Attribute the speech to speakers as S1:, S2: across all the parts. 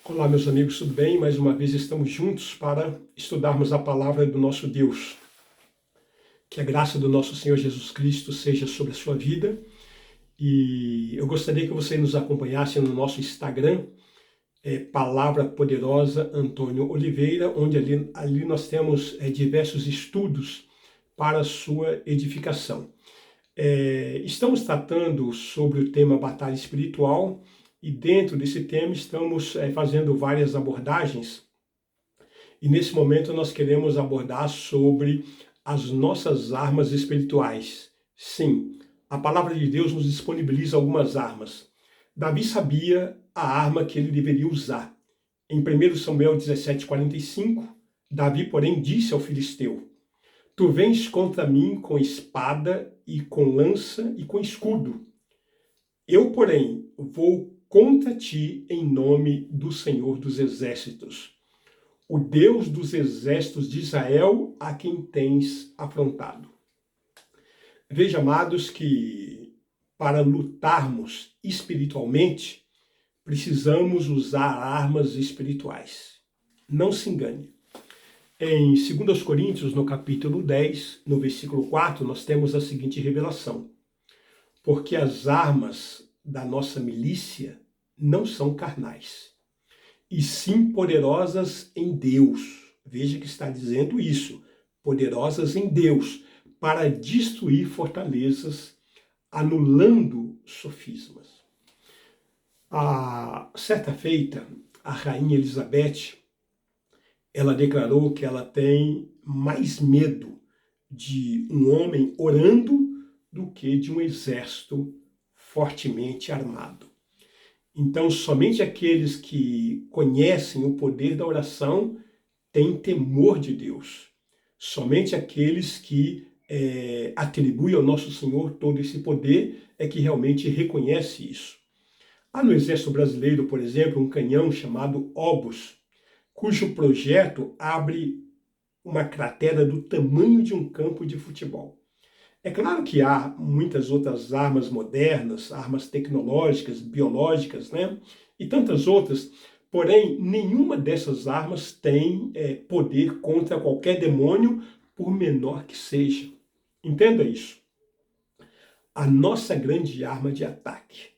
S1: Olá, meus amigos, tudo bem? Mais uma vez estamos juntos para estudarmos a palavra do nosso Deus. Que a graça do nosso Senhor Jesus Cristo seja sobre a sua vida. E eu gostaria que você nos acompanhasse no nosso Instagram, Palavra Poderosa Antônio Oliveira, onde ali nós temos diversos estudos para a sua edificação. Estamos tratando sobre o tema batalha espiritual. E dentro desse tema estamos fazendo várias abordagens. E nesse momento nós queremos abordar sobre as nossas armas espirituais. Sim, a palavra de Deus nos disponibiliza algumas armas. Davi sabia a arma que ele deveria usar. Em 1 Samuel 17:45, Davi, porém, disse ao filisteu: Tu vens contra mim com espada e com lança e com escudo. Eu, porém, vou contra ti em nome do Senhor dos Exércitos, o Deus dos exércitos de Israel, a quem tens afrontado. Veja, amados, que para lutarmos espiritualmente, precisamos usar armas espirituais. Não se engane. Em 2 Coríntios, no capítulo 10, no versículo 4, nós temos a seguinte revelação: porque as armas da nossa milícia não são carnais, e sim poderosas em Deus. Veja que está dizendo isso, poderosas em Deus, para destruir fortalezas, anulando sofismas. Certa feita, a rainha Elizabeth, ela declarou que ela tem mais medo de um homem orando do que de um exército fortemente armado. Então, somente aqueles que conhecem o poder da oração têm temor de Deus. Somente aqueles que atribuem ao nosso Senhor todo esse poder é que realmente reconhece isso. Há no Exército Brasileiro, por exemplo, um canhão chamado Obus, cujo projeto abre uma cratera do tamanho de um campo de futebol. É claro que há muitas outras armas modernas, armas tecnológicas, biológicas, né? E tantas outras, porém, nenhuma dessas armas tem poder contra qualquer demônio, por menor que seja. Entenda isso. A nossa grande arma de ataque.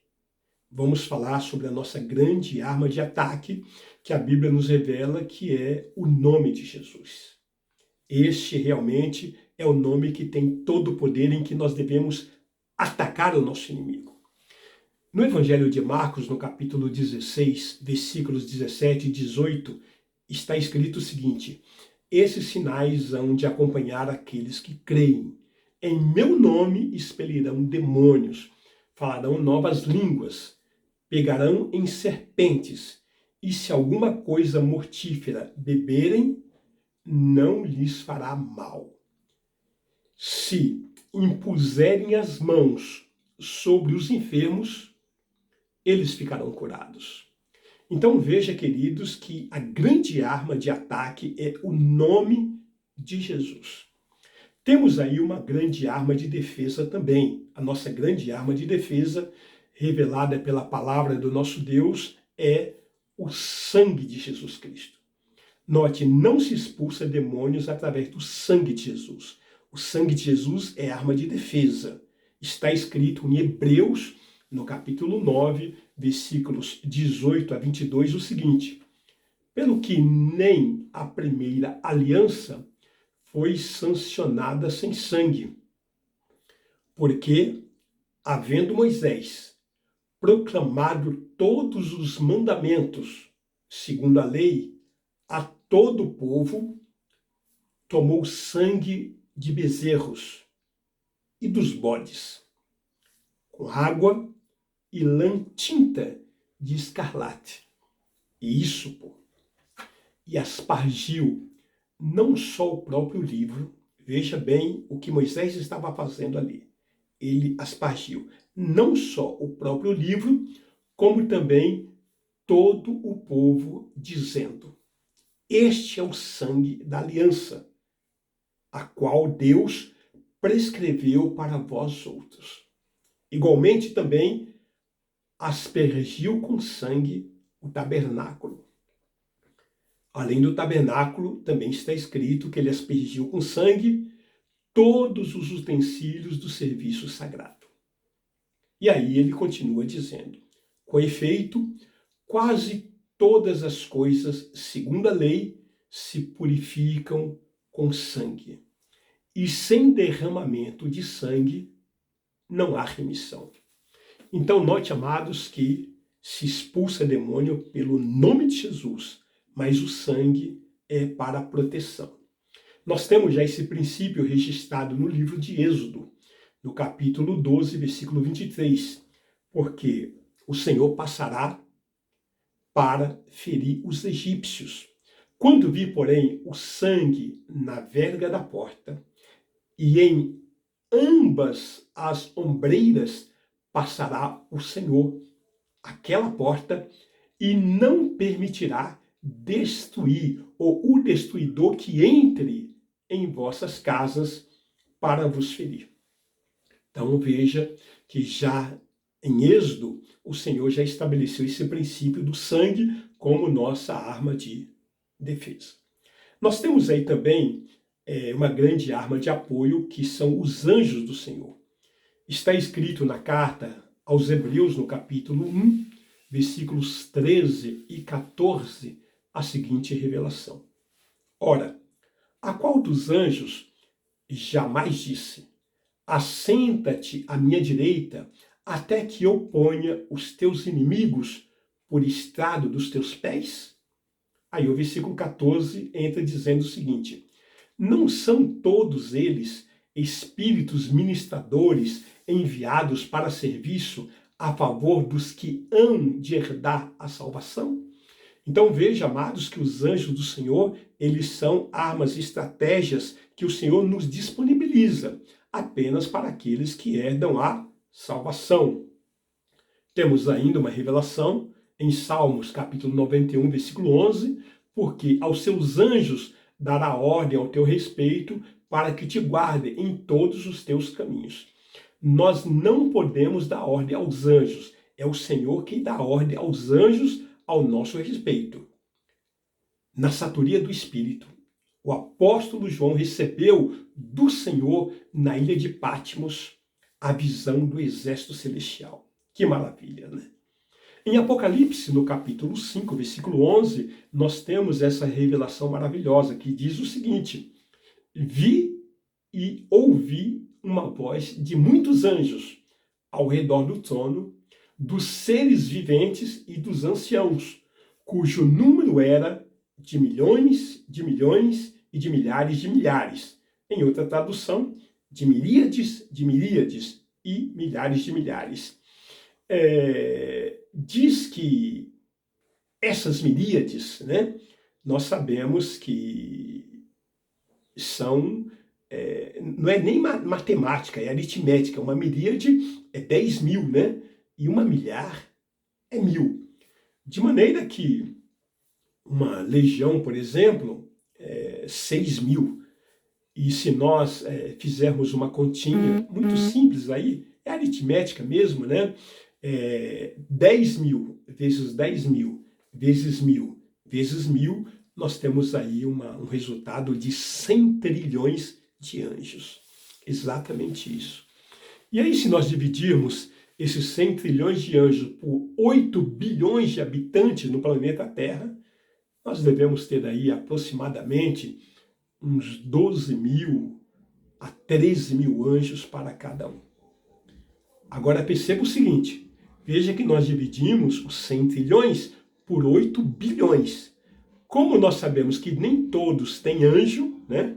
S1: Vamos falar sobre a nossa grande arma de ataque, que a Bíblia nos revela que é o nome de Jesus. Este realmente é o nome que tem todo o poder, em que nós devemos atacar o nosso inimigo. No Evangelho de Marcos, no capítulo 16, versículos 17 e 18, está escrito o seguinte: esses sinais hão de acompanhar aqueles que creem. Em meu nome expelirão demônios, falarão novas línguas, pegarão em serpentes, e se alguma coisa mortífera beberem, não lhes fará mal. Se impuserem as mãos sobre os enfermos, eles ficarão curados. Então veja, queridos, que a grande arma de ataque é o nome de Jesus. Temos aí uma grande arma de defesa também. A nossa grande arma de defesa, revelada pela palavra do nosso Deus, é o sangue de Jesus Cristo. Note, não se expulsa demônios através do sangue de Jesus. O sangue de Jesus é arma de defesa. Está escrito em Hebreus, no capítulo 9, versículos 18 a 22, o seguinte: pelo que nem a primeira aliança foi sancionada sem sangue, porque, havendo Moisés proclamado todos os mandamentos, segundo a lei, a todo o povo, tomou sangue de bezerros e dos bodes, com água e lã tinta de escarlate. E isso, e aspargiu não só o próprio livro, veja bem o que Moisés estava fazendo ali. Ele aspargiu não só o próprio livro, como também todo o povo, dizendo: este é o sangue da aliança, a qual Deus prescreveu para vós outros. Igualmente também aspergiu com sangue o tabernáculo. Além do tabernáculo, também está escrito que ele aspergiu com sangue todos os utensílios do serviço sagrado. E aí ele continua dizendo: com efeito, quase todas as coisas, segundo a lei, se purificam com sangue. E sem derramamento de sangue não há remissão. Então, note, amados, que se expulsa demônio pelo nome de Jesus, mas o sangue é para a proteção. Nós temos já esse princípio registrado no livro de Êxodo, no capítulo 12, versículo 23, porque o Senhor passará para ferir os egípcios. Quando vi, porém, o sangue na verga da porta e em ambas as ombreiras passará o Senhor aquela porta e não permitirá destruir ou o destruidor que entre em vossas casas para vos ferir. Então veja que já em Êxodo o Senhor já estabeleceu esse princípio do sangue como nossa arma de defesa. Nós temos aí também uma grande arma de apoio, que são os anjos do Senhor. Está escrito na carta aos Hebreus, no capítulo 1, versículos 13 e 14, a seguinte revelação. Ora, a qual dos anjos jamais disse: assenta-te à minha direita, até que eu ponha os teus inimigos por estrado dos teus pés? Aí o versículo 14 entra dizendo o seguinte: não são todos eles espíritos ministradores enviados para serviço a favor dos que hão de herdar a salvação? Então veja, amados, que os anjos do Senhor, eles são armas e estratégias que o Senhor nos disponibiliza apenas para aqueles que herdam a salvação. Temos ainda uma revelação em Salmos, capítulo 91, versículo 11, porque aos seus anjos dará ordem ao teu respeito para que te guardem em todos os teus caminhos. Nós não podemos dar ordem aos anjos, é o Senhor quem dá ordem aos anjos ao nosso respeito. Na sabedoria do Espírito, o apóstolo João recebeu do Senhor, na ilha de Patmos, a visão do exército celestial. Que maravilha, né? Em Apocalipse, no capítulo 5, versículo 11, nós temos essa revelação maravilhosa que diz o seguinte: vi e ouvi uma voz de muitos anjos ao redor do trono, dos seres viventes e dos anciãos, cujo número era de milhões e de milhares. Em outra tradução, de miríades e milhares de milhares. Diz que essas miríades, né, nós sabemos que são, não é nem matemática, é aritmética. Uma miríade é 10 mil, né? E uma milhar é 1000. De maneira que uma legião, por exemplo, é 6 mil. E se nós fizermos uma continha muito simples aí, é aritmética mesmo, né? 10 mil vezes 10 mil vezes 1000 vezes 1000, nós temos aí um resultado de 100 trilhões de anjos. Exatamente isso. E aí, se nós dividirmos esses 100 trilhões de anjos por 8 bilhões de habitantes no planeta Terra, nós devemos ter aí aproximadamente uns 12 mil a 13 mil anjos para cada um. Agora perceba o seguinte, veja que nós dividimos os 100 trilhões por 8 bilhões. Como nós sabemos que nem todos têm anjo, né?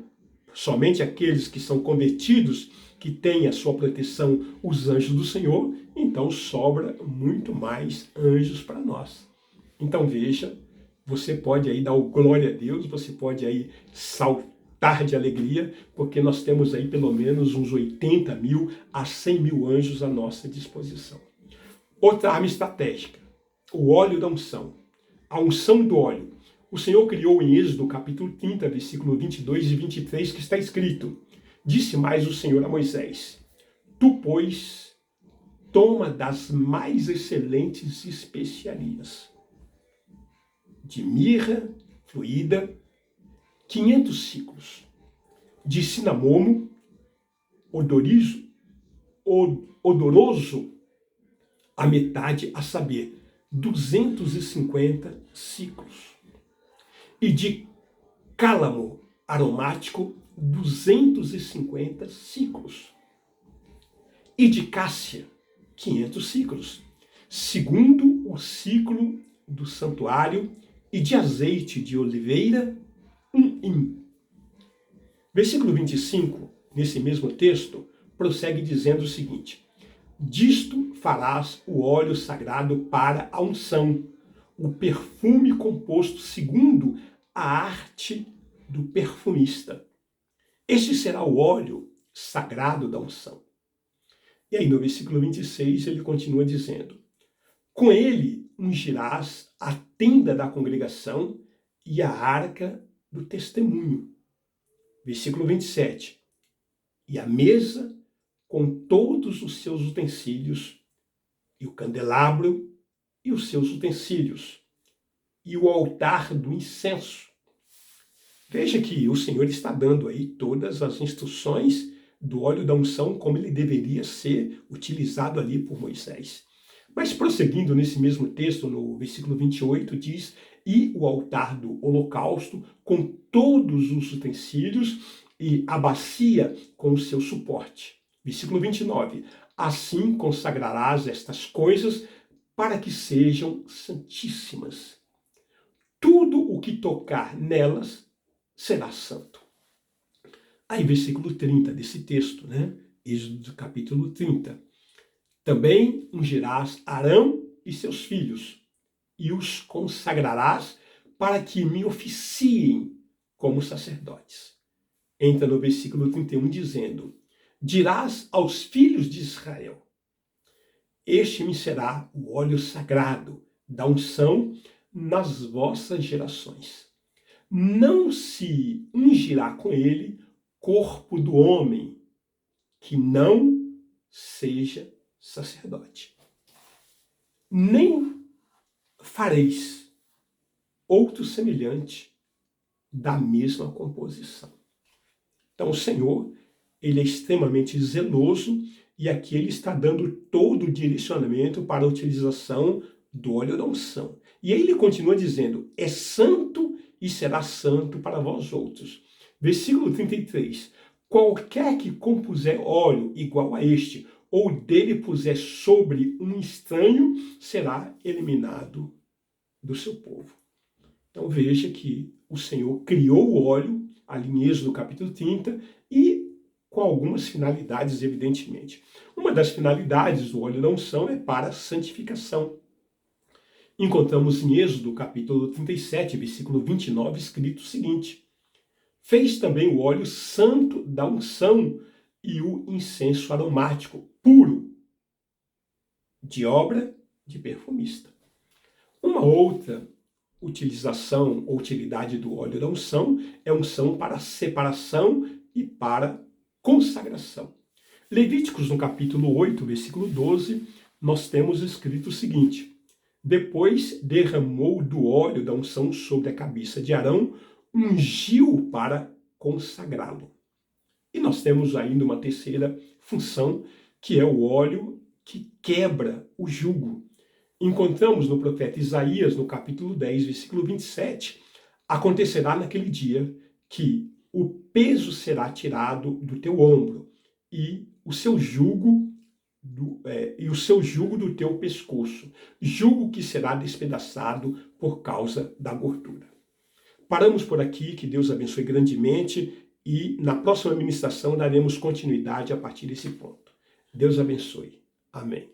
S1: Somente aqueles que são convertidos, que têm a sua proteção, os anjos do Senhor, então sobra muito mais anjos para nós. Então veja, você pode aí dar o glória a Deus, você pode aí saltar de alegria, porque nós temos aí pelo menos uns 80 mil a 100 mil anjos à nossa disposição. Outra arma estratégica, o óleo da unção. A unção do óleo. O Senhor criou em Êxodo, capítulo 30, versículo 22 e 23, que está escrito: disse mais o Senhor a Moisés: tu, pois, toma das mais excelentes especiarias, de mirra, fluída, 500 ciclos. De cinamomo, odoroso, a metade, a saber, 250 ciclos. E de cálamo aromático, 250 ciclos. E de cássia, 500 ciclos, segundo o ciclo do santuário, e de azeite de oliveira, 1 hin. Versículo 25, nesse mesmo texto, prossegue dizendo o seguinte: disto farás o óleo sagrado para a unção, o perfume composto segundo a arte do perfumista. Este será o óleo sagrado da unção. E aí no versículo 26 ele continua dizendo: com ele ungirás a tenda da congregação e a arca do testemunho. Versículo 27. E a mesa com todos os seus utensílios, e o candelabro e os seus utensílios, e o altar do incenso. Veja que o Senhor está dando aí todas as instruções do óleo da unção, como ele deveria ser utilizado ali por Moisés. Mas prosseguindo nesse mesmo texto, no versículo 28, diz: e o altar do holocausto com todos os utensílios e a bacia com o seu suporte. Versículo 29, assim consagrarás estas coisas para que sejam santíssimas. Tudo o que tocar nelas será santo. Aí versículo 30 desse texto, né? Êxodo capítulo 30. Também ungirás Arão e seus filhos, e os consagrarás para que me oficiem como sacerdotes. Entra no versículo 31 dizendo: dirás aos filhos de Israel: este me será o óleo sagrado da unção nas vossas gerações. Não se ungirá com ele corpo do homem que não seja sacerdote. Nem fareis outro semelhante da mesma composição. Então o Senhor, ele é extremamente zeloso e aqui ele está dando todo o direcionamento para a utilização do óleo da unção. E aí ele continua dizendo: é santo e será santo para vós outros. Versículo 33. Qualquer que compuser óleo igual a este, ou dele puser sobre um estranho, será eliminado do seu povo. Então veja que o Senhor criou o óleo, ali em Êxodo capítulo 30, e com algumas finalidades, evidentemente. Uma das finalidades do óleo da unção é para a santificação. Encontramos em Êxodo capítulo 37, versículo 29, escrito o seguinte: fez também o óleo santo da unção e o incenso aromático, puro, de obra de perfumista. Uma outra utilização ou utilidade do óleo da unção é unção para separação e para consagração. Levíticos, no capítulo 8, versículo 12, nós temos escrito o seguinte: depois derramou do óleo da unção sobre a cabeça de Arão, ungiu para consagrá-lo. E nós temos ainda uma terceira função, que é o óleo que quebra o jugo. Encontramos no profeta Isaías, no capítulo 10, versículo 27, acontecerá naquele dia que o peso será tirado do teu ombro e o seu jugo do teu pescoço, jugo que será despedaçado por causa da gordura. Paramos por aqui, que Deus abençoe grandemente, e na próxima ministração daremos continuidade a partir desse ponto. Deus abençoe. Amém.